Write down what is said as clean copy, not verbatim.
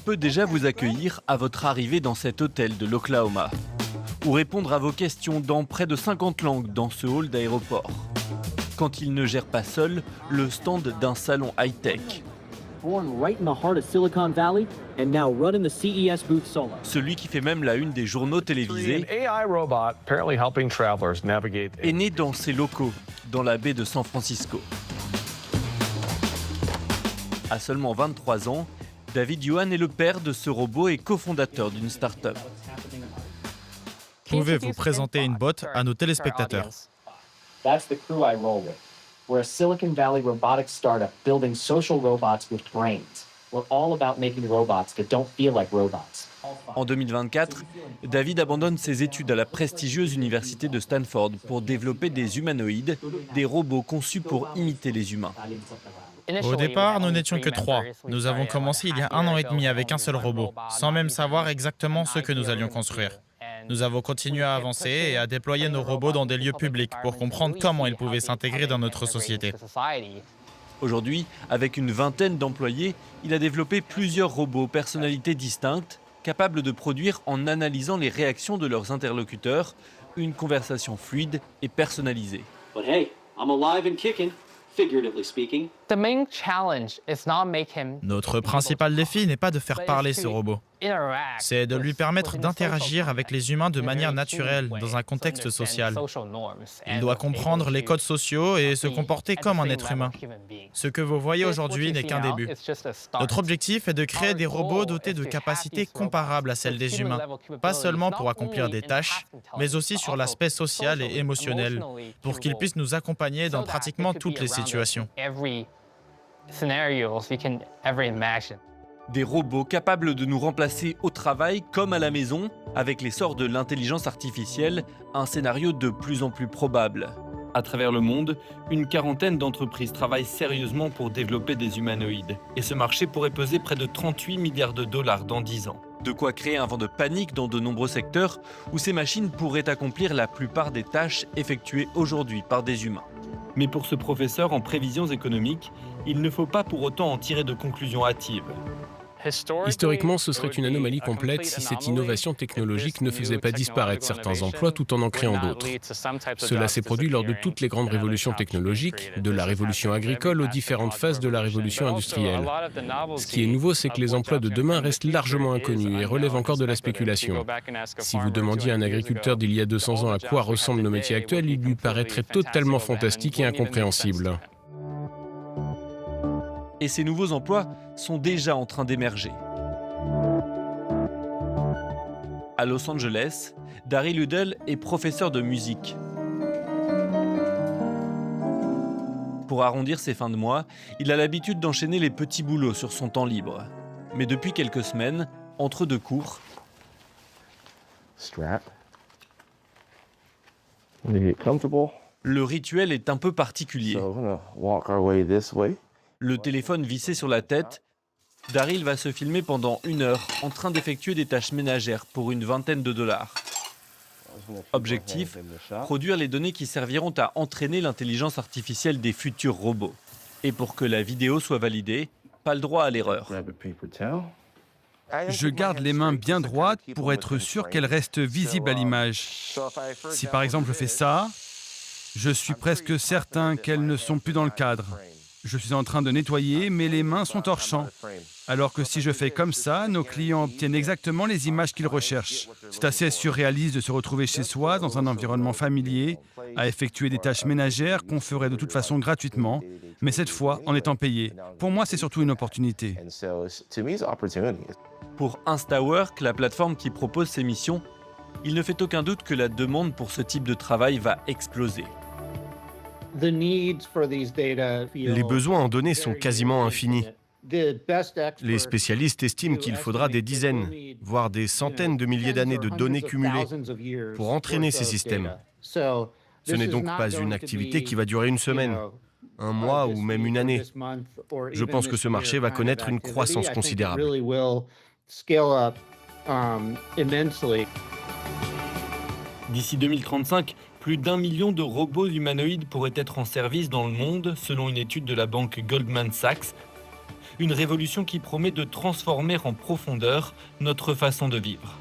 peut déjà vous accueillir à votre arrivée dans cet hôtel de l'Oklahoma, ou répondre à vos questions dans près de 50 langues dans ce hall d'aéroport. Quand il ne gère pas seul le stand d'un salon high-tech. Born right in the heart of Silicon Valley and now running the CES booth solo. Celui qui fait même la une des journaux télévisés AI robot apparently helping travelers navigate. est né dans ses locaux, dans la baie de San Francisco. À seulement 23 ans, David Yuan est le père de ce robot et cofondateur d'une start-up. Pouvez-vous présenter une botte à nos téléspectateurs? That's the crew I roll with. We're a Silicon Valley robotics startup building social robots with brains. We're all about making robots that don't feel like robots. En 2024, David abandonne ses études à la prestigieuse université de Stanford pour développer des humanoïdes, des robots conçus pour imiter les humains. Au départ, nous n'étions que 3. Nous avons commencé il y a 1 an et demi avec un seul robot, sans même savoir exactement ce que nous allions construire. Nous avons continué à avancer et à déployer nos robots dans des lieux publics pour comprendre comment ils pouvaient s'intégrer dans notre société. Aujourd'hui, avec une vingtaine d'employés, il a développé plusieurs robots personnalités distinctes, capables de produire en analysant les réactions de leurs interlocuteurs, une conversation fluide et personnalisée. But hey, I'm alive and kicking, figuratively speaking. Notre principal défi n'est pas de faire parler ce robot. C'est de lui permettre d'interagir avec les humains de manière naturelle, dans un contexte social. Il doit comprendre les codes sociaux et se comporter comme un être humain. Ce que vous voyez aujourd'hui n'est qu'un début. Notre objectif est de créer des robots dotés de capacités comparables à celles des humains, pas seulement pour accomplir des tâches, mais aussi sur l'aspect social et émotionnel, pour qu'ils puissent nous accompagner dans pratiquement toutes les situations. Des robots capables de nous remplacer au travail comme à la maison, avec l'essor de l'intelligence artificielle, un scénario de plus en plus probable. À travers le monde, une quarantaine d'entreprises travaillent sérieusement pour développer des humanoïdes. Et ce marché pourrait peser près de 38 milliards de dollars dans 10 ans. De quoi créer un vent de panique dans de nombreux secteurs où ces machines pourraient accomplir la plupart des tâches effectuées aujourd'hui par des humains. Mais pour ce professeur en prévisions économiques, il ne faut pas pour autant en tirer de conclusions hâtives. Historiquement, ce serait une anomalie complète si cette innovation technologique ne faisait pas disparaître certains emplois tout en créant d'autres. Cela s'est produit lors de toutes les grandes révolutions technologiques, de la révolution agricole aux différentes phases de la révolution industrielle. Ce qui est nouveau, c'est que les emplois de demain restent largement inconnus et relèvent encore de la spéculation. Si vous demandiez à un agriculteur d'il y a 200 ans à quoi ressemblent nos métiers actuels, il lui paraîtrait totalement fantastique et incompréhensible. Et ces nouveaux emplois sont déjà en train d'émerger. À Los Angeles, Daryl Udell est professeur de musique. Pour arrondir ses fins de mois, il a l'habitude d'enchaîner les petits boulots sur son temps libre. Mais depuis quelques semaines, entre deux cours, le rituel est un peu particulier. Le téléphone vissé sur la tête, Daryl va se filmer pendant 1 heure en train d'effectuer des tâches ménagères pour une vingtaine de dollars. Objectif, produire les données qui serviront à entraîner l'intelligence artificielle des futurs robots. Et pour que la vidéo soit validée, pas le droit à l'erreur. Je garde les mains bien droites pour être sûr qu'elles restent visibles à l'image. Si par exemple je fais ça, je suis presque certain qu'elles ne sont plus dans le cadre. Je suis en train de nettoyer, mais les mains sont hors champ. Alors que si je fais comme ça, nos clients obtiennent exactement les images qu'ils recherchent. C'est assez surréaliste de se retrouver chez soi, dans un environnement familier, à effectuer des tâches ménagères qu'on ferait de toute façon gratuitement, mais cette fois en étant payé. Pour moi, c'est surtout une opportunité. Pour InstaWork, la plateforme qui propose ces missions, il ne fait aucun doute que la demande pour ce type de travail va exploser. Les besoins en données sont quasiment infinis. Les spécialistes estiment qu'il faudra des dizaines, voire des centaines de milliers d'années de données cumulées pour entraîner ces systèmes. Ce n'est donc pas une activité qui va durer une semaine, un mois ou même une année. Je pense que ce marché va connaître une croissance considérable. D'ici 2035, plus d'1 million de robots humanoïdes pourraient être en service dans le monde, selon une étude de la banque Goldman Sachs. Une révolution qui promet de transformer en profondeur notre façon de vivre.